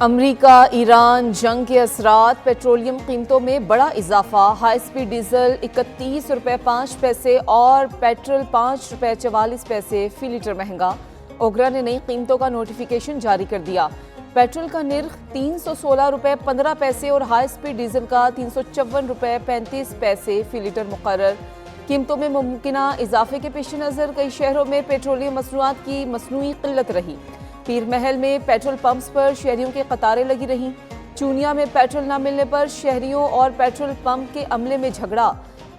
अमरीका Iran जंग के असरात, पेट्रोलियम कीमतों में बड़ा इजाफा। हाई स्पीड डीजल 31 रुपये 5 पैसे और पेट्रोल 5 रुपये 44 पैसे फी लीटर महंगा। ओगरा ने नई कीमतों का नोटिफिकेशन जारी कर दिया। पेट्रोल का निर्ख 316 रुपये 15 पैसे और हाई स्पीड डीजल का 354 रुपये 35 पैसे फी लीटर मुकर्रर। कीमतों में मुमकिना इजाफे के पेश नज़र कई शहरों में पेट्रोलियम मसनूआत की मसनूई किल्लत रही। पीर महल में पेट्रोल पंप्स पर शहरियों की कतारें लगी रहीं। चूनिया में पेट्रोल न मिलने पर शहरियों और पेट्रोल पंप के अमले में झगड़ा।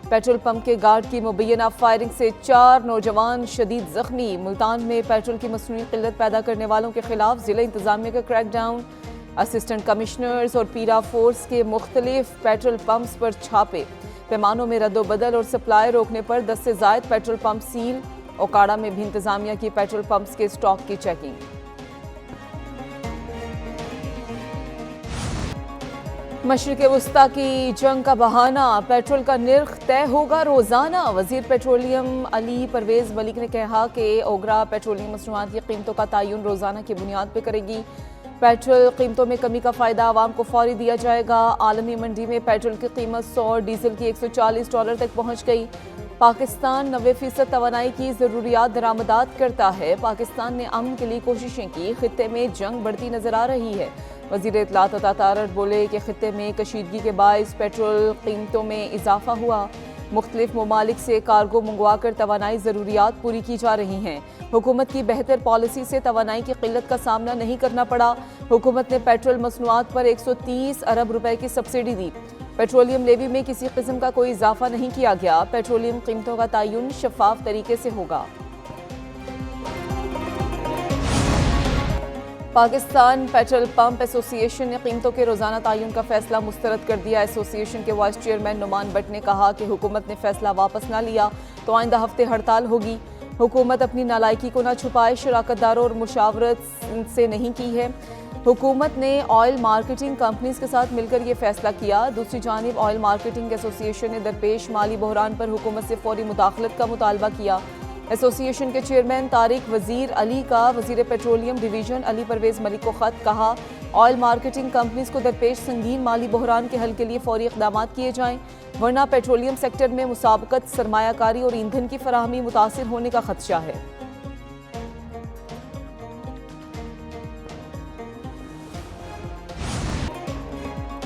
पेट्रोल पंप के गार्ड की मुबैना फायरिंग से 4 नौजवान शदीद जख्मी। मुल्तान में पेट्रोल की मसनूई किल्लत पैदा करने वालों के खिलाफ जिला इंतजामिया का क्रैकडाउन। असिस्टेंट कमिश्नर्स और पीरा फोर्स के मुख्तलिफ पेट्रोल पंप्स पर छापे। पैमानों में रद्दोबदल और सप्लाई रोकने पर 10 से ज़ायद पेट्रोल पंप सील। ओकाड़ा में भी इंतजामिया की पेट्रोल पंप्स के स्टॉक की चेकिंग। मशरिक़ वस्ता की जंग का बहाना, पेट्रोल का निर्ख तय होगा रोज़ाना। वज़ीर पेट्रोलियम अली परवेज़ मलिक ने कहा कि ओगरा पेट्रोलियम मसनूआत की कीमतों का तयन रोज़ाना की बुनियाद पर करेगी। पेट्रोल कीमतों में कमी का फ़ायदा आवाम को फौरी दिया जाएगा। आलमी मंडी में पेट्रोल की कीमत 100 और डीजल की $140 तक पहुँच गई। पाकिस्तान 90% तवानाई की ज़रूरियात दरामदात करता है। पाकिस्तान ने अमन के लिए कोशिशें की, खित्ते में जंग बढ़ती नज़र आ रही है। वज़ीर इत्तलात अता तारड़ बोले कि खित्ते में कशीदगी के बायस पेट्रोल कीमतों में इजाफा हुआ। मुख्तलिफ ममालिक से कार्गो मंगवा कर तवानाई ज़रूरियात पूरी की जा रही हैं। हुकूमत की बेहतर पॉलिसी से तवानाई की किल्लत का सामना नहीं करना पड़ा। हुकूमत ने पेट्रोल मसनूआत पर 130 अरब रुपए की सब्सिडी दी। पेट्रोलियम लेवी में किसी किस्म का कोई इजाफा नहीं किया गया। पेट्रोलियम कीमतों का तयन शफाफ तरीके से होगा। पाकिस्तान पेट्रोल पंप एसोसिएशन ने कीमतों के रोज़ाना तयन का फैसला मुस्तरद कर दिया। एसोसिएशन के वाइस चेयरमैन नुमान भट्ट ने कहा कि हुकूमत ने फैसला वापस न लिया तो आइंदा हफ्ते हड़ताल होगी। हुकूमत अपनी नालायकी को न छुपाए, शराकतदारों और मुशावरत से नहीं की है। हुकूमत ने ऑयल मार्केटिंग कंपनीज के साथ मिलकर ये फैसला किया। दूसरी जानिब ऑयल मार्केटिंग एसोसिएशन ने दरपेश माली बहरान पर हुकूमत से फौरी मुदाखलत का मुतालबा किया। एसोसिएशन के चेयरमैन तारिक वजीर अली का वजीर पेट्रोलियम डिवीजन अली परवेज़ मलिक को ख़त, कहा ऑयल मार्केटिंग कंपनीज को दरपेश संगीन माली बहरान के हल के लिए फौरी इक़दाम किए जाएँ, वरना पेट्रोलियम सेक्टर में मुसाबकत, सरमायाकारी और ईंधन की फराहमी मुतासिर होने का खदशा है।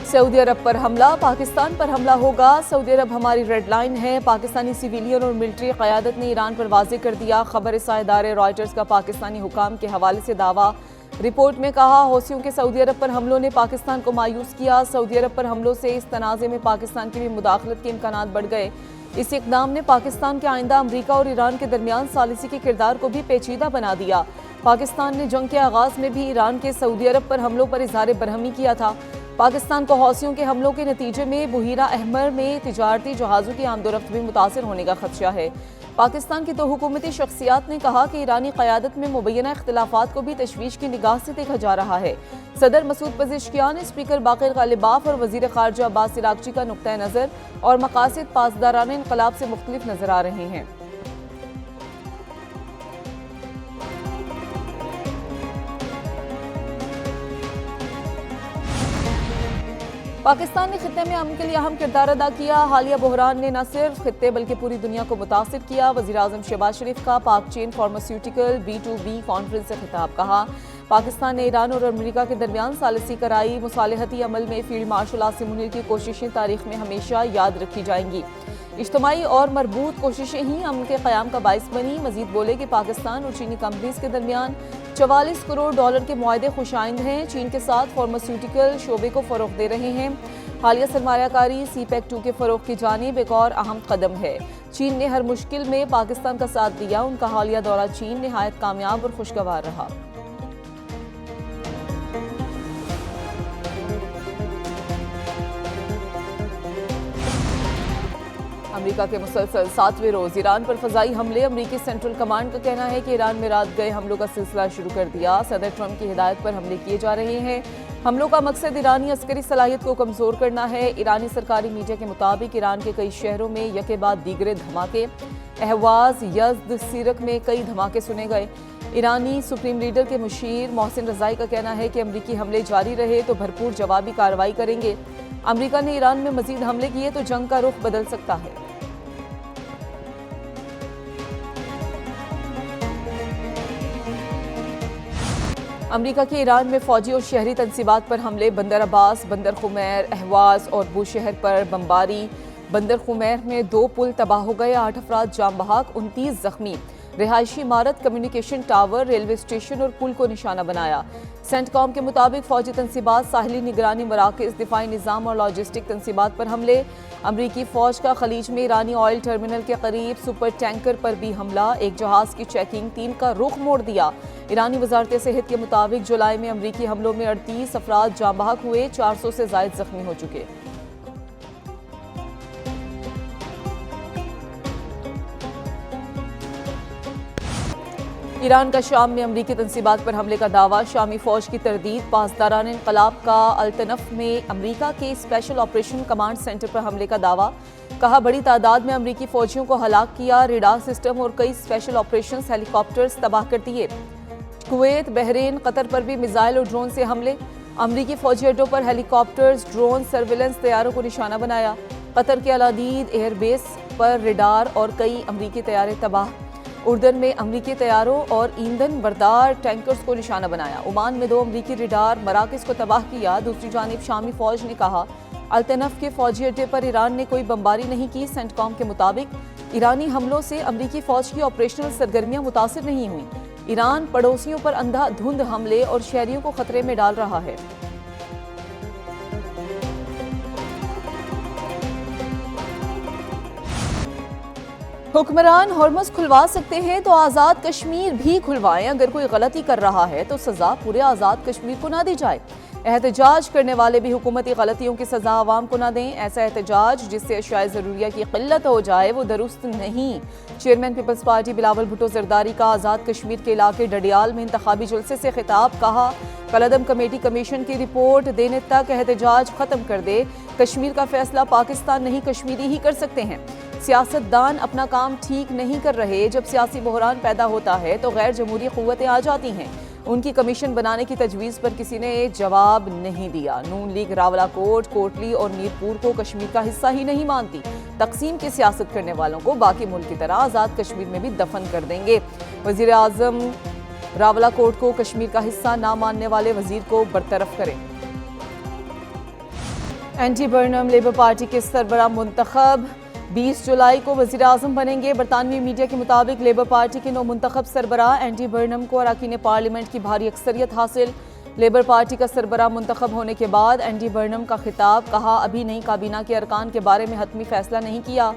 सऊदी अरब पर हमला, पाकिस्तान पर हमला होगा। सऊदी अरब हमारी रेड लाइन है। पाकिस्तानी सिविलियन और मिलिट्री क़यादत ने ईरान पर वाज़ेह कर दिया। खबर साइदारे रॉयटर्स का पाकिस्तानी हुकाम के हवाले से दावा। रिपोर्ट में कहा, हौसियों के सऊदी अरब पर हमलों ने पाकिस्तान को मायूस किया। सऊदी अरब पर हमलों से इस तनाज़े में पाकिस्तान की भी मुदाखलत के इम्कानात बढ़ गए। इस इक़दाम ने पाकिस्तान के आइंदा अमरीका और ईरान के दरमियान सालिसी के किरदार को भी पेचीदा बना दिया। पाकिस्तान ने जंग के आगाज़ में भी ईरान के सऊदी अरब पर हमलों पर इज़हार बरहमी किया था। पाकिस्तान को हौसियों के हमलों के नतीजे में बुहीरा अहमर में तिजारती जहाज़ों की आमदोरफ्त भी मुतासर होने का खदशा है। पाकिस्तान की तो हुकूमती शख्सियात ने कहा कि ईरानी क़यादत में मुबैना इख्तिलाफात को भी तशवीश की निगाह से देखा जा रहा है। सदर मसूद पज़ेश्कियान, स्पीकर बाक़िर ग़ालिबाफ और वज़ीर ख़ारजा अब्बास इराक़ची का नुक्ता नज़र और मक़ासिद पासदाराना इनक़लाब से मुख्तलिफ नज़र आ रहे हैं। पाकिस्तान ने खित्ते में अमन के लिए अहम किरदार अदा किया। हालिया बहरान ने न सिर्फ खित्ते बल्कि पूरी दुनिया को मुतासिर किया। वज़ीर आज़म शहबाज शरीफ का पाक चीन फार्मास्यूटिकल B2B कॉन्फ्रेंस से खिताब, कहा पाकिस्तान ने ईरान और अमेरिका के दरमियान सालिसी कराई। मुसालहती अमल में फील्ड मार्शल आसिम मुनीर की कोशिशें तारीख में हमेशा याद रखी जाएंगी। इज्तिमाई और मरबूत कोशिशें ही अमन के क़याम का बाइस बनी। मजीद बोले कि पाकिस्तान और चीनी कंपनीज के दरमियान $44 करोड़ के मुआहदे खुशाइंद हैं। चीन के साथ फार्मास्यूटिकल शोबे को फ़रोग़ दे रहे हैं। हालिया सरमायाकारी CPEC 2 के फ़रोग़ की जानिब एक और अहम कदम है। चीन ने हर मुश्किल में पाकिस्तान का साथ दिया। उनका हालिया दौरा चीन निहायत कामयाब और खुशगवार रहा। अमेरिका के मुसलसल 7वें रोज़ ईरान पर फ़ज़ाई हमले। अमेरिकी सेंट्रल कमांड का कहना है कि ईरान में रात गए हमलों का सिलसिला शुरू कर दिया। सदर ट्रंप की हिदायत पर हमले किए जा रहे हैं। हमलों का मकसद ईरानी अस्करी सलाहियत को कमज़ोर करना है। ईरानी सरकारी मीडिया के मुताबिक ईरान के कई शहरों में यके बाद दीगरे धमाके, अहवाज, यज़्द, सीरक में कई धमाके सुने गए। ईरानी सुप्रीम लीडर के मुशीर मोहसिन रज़ाई का कहना है कि अमरीकी हमले जारी रहे तो भरपूर जवाबी कार्रवाई करेंगे। अमरीका ने ईरान में मजीद हमले किए तो जंग का रुख बदल सकता है। अमरीका के ईरान में फौजी और शहरी तंसीबात पर हमले, बंदर अब्बास, बंदर खुमैर, अहवाज और बूशहर पर बमबारी। बंदर खुमैर में 2 पुल तबाह हो गए, 8 अफराद जाम बहाक, 29 जख्मी। रिहायशी इमारत, कम्युनिकेशन टावर, रेलवे स्टेशन और पुल को निशाना बनाया। सेंटकॉम के मुताबिक फौजी तंसीबात, साहिली निगरानी मराकज़, दिफाई निज़ाम और लॉजिस्टिक तंसीबात पर हमले। अमरीकी फ़ौज का खलीज में ईरानी ऑयल टर्मिनल के करीब सुपर टैंकर पर भी हमला, एक जहाज़ की चेकिंग, 3 का रुख मोड़ दिया। ईरानी वजारत सेहत के मुताबिक जुलाई में अमरीकी हमलों में 38 अफराद जाँ बहक हुए, 400 से ज़ायद जख्मी हो चुके। ईरान का शाम में अमरीकी तंसीबात पर हमले का दावा, शामी फौज की तरदीद। पासदारान इनकलाब का अल्तनफ में अमरीका के स्पेशल ऑपरेशन कमांड सेंटर पर हमले का दावा, कहा बड़ी तादाद में अमरीकी फौजियों को हलाक किया, रेडार सिस्टम और कई स्पेशल ऑपरेशन हेलीकॉप्टर्स तबाह कर दिए। कुवैत, बहरीन, कतर पर भी मिसाइल और ड्रोन से हमले, अमरीकी फौजी अड्डों पर हेलीकॉप्टर्स, ड्रोन, सर्विलेंस तैयारों को निशाना बनाया। कतर के अलादीद एयरबेस पर रेडार और कई अमरीकी तैयारे तबाह। उर्दन में अमरीकी तैयारों और ईंधन बरदार टैंकर्स को निशाना बनाया। ओमान में 2 अमरीकी रेडार मराकज़ को तबाह किया। दूसरी जानिब शामी फौज ने कहा अल्तनफ के फौजी अड्डे पर ईरान ने कोई बमबारी नहीं की। सेंटकॉम के मुताबिक ईरानी हमलों से अमरीकी फौज की ऑपरेशनल सरगर्मियां मुतासिर नहीं हुई। ईरान पड़ोसियों पर अंधाधुंध हमले और शहरियों को खतरे में डाल रहा है। हुक्मरान हॉर्मस खुलवा सकते हैं तो आज़ाद कश्मीर भी खुलवाएं। अगर कोई गलती कर रहा है तो सज़ा पूरे आज़ाद कश्मीर को ना दी जाए। एहतजाज करने वाले भी हुकूमती गलतियों की सज़ा आवाम को ना दें। ऐसा एहतजाज जिससे अशियाए ज़रूरिया की किल्लत हो जाए वो दुरुस्त नहीं। चेयरमैन पीपल्स पार्टी बिलावल भुट्टो जरदारी का आज़ाद कश्मीर के इलाके डडियाल में इंतखाबी जुलसे से खिताब, कहा कलअदम कमेटी कमीशन की रिपोर्ट देने तक एहतजाज ख़त्म कर दे। कश्मीर का फैसला पाकिस्तान नहीं कश्मीरी ही कर सकते हैं। सियासतदान अपना काम ठीक नहीं कर रहे। जब सियासी बहरान पैदा होता है तो गैर जमहूरी क़ुव्वतें आ जाती हैं। उनकी कमीशन बनाने की तजवीज़ पर किसी ने जवाब नहीं दिया। नून लीग रावलाकोट, कोटली और मीरपुर को कश्मीर का हिस्सा ही नहीं मानती। तकसीम की सियासत करने वालों को बाकी मुल्क की तरह आज़ाद कश्मीर में भी दफन कर देंगे। वज़ीर आज़म रावलाकोट को कश्मीर का हिस्सा ना मानने वाले वज़ीर को बरतरफ करें। एंडी बर्नम लेबर पार्टी के सरबराह मुंतखब 20 जुलाई को वज़ीर आज़म बनेंगे। बरतानवी मीडिया के मुताबिक लेबर पार्टी के 9 मुंतखब सरबराह एंडी बर्नम को अरकान पार्लियामेंट की भारी अक्सरियत हासिल। लेबर पार्टी का सरबराह मुंतखब होने के बाद एंडी बर्नम का खिताब, कहा अभी नई काबीना के अरकान के बारे में हतमी फैसला नहीं किया।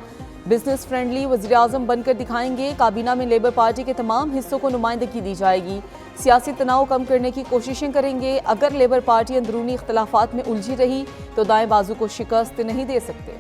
बिजनेस फ्रेंडली वज़ीर आज़म बनकर दिखाएंगे। काबीना में लेबर पार्टी के तमाम हिस्सों को नुमाइंदगी दी जाएगी। सियासी तनाव कम करने की कोशिशें करेंगे। अगर लेबर पार्टी अंदरूनी इख्तलाफात में उलझी रही तो दाएं बाजू को शिकस्त नहीं दे सकते।